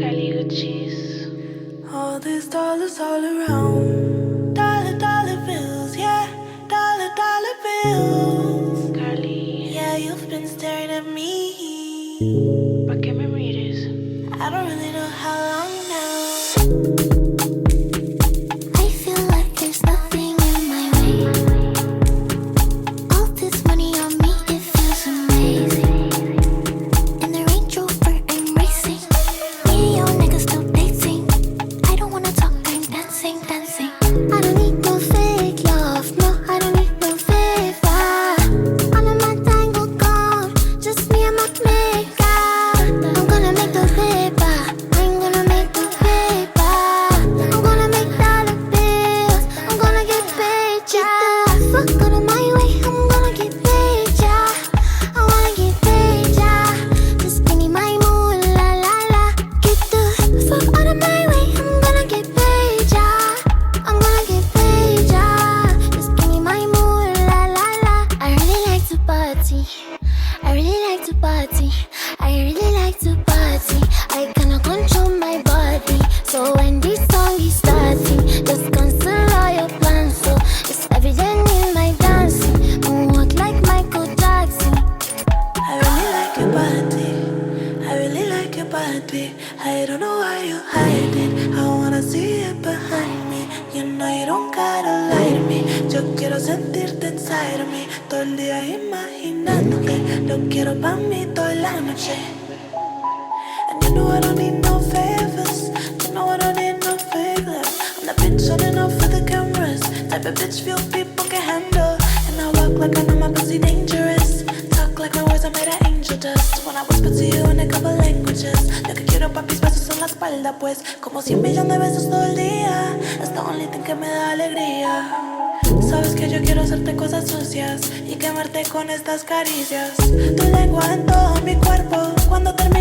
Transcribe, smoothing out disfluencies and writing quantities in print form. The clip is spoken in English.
Caliuchis. All these dollars all around. Dollar, dollar bills, yeah. Dollar, dollar bills. Carly, Yeah, you've been staring at me. ¿pa' qué me mires? I don't really know how long now. I feel like there's nothing in my way. All this money on me, it feels amazing. In the Range Rover, I'm racing. Me and your niggas still dating. I don't wanna talk, I'm dancing, dancing. I don't need no fake love, no, I don't need no favor. All of my tango gone, just me and my makeup. I'm gonna make the paper, I'm gonna make the paper. I'm gonna make dollar bills, I'm gonna get paid, yeah. Fuck out of my way, I'm gonna get paid, yeah. I wanna get paid, yeah. Just give me my moolah, la la. Get the fuck out of my way, I'm gonna get paid, yeah. I'm gonna get paid, yeah. Just give me my moolah, la la. I really like to party. I really like to party. I really like to party. I cannot control my body. So when this song is starting, just cancel all your plans. So it's evident in my dancing. Moonwalk like Michael Jackson. I really like your body. I really like your body. I don't know why you hide it. I wanna see it behind me. You know you don't gotta lie to me. Yo quiero sentirte inside of me. Todo el día imaginándote. Lo quiero pa' mí toda la noche. And you know I don't need no favors. You know I don't need no favors. I'm the bitch running off for the cameras. Type of bitch few people can handle. And I walk like I know my pussy dangerous. Talk like my words are made of angel dust. When I whisper to you in a couple languages. Lo que quiero papis besos en la espalda pues. Como 100 millones de besos todo el día. That's the only thing que me da alegría. Sabes que yo quiero hacerte cosas sucias y quemarte con estas caricias. Tu lengua en todo mi cuerpo. Cuando termine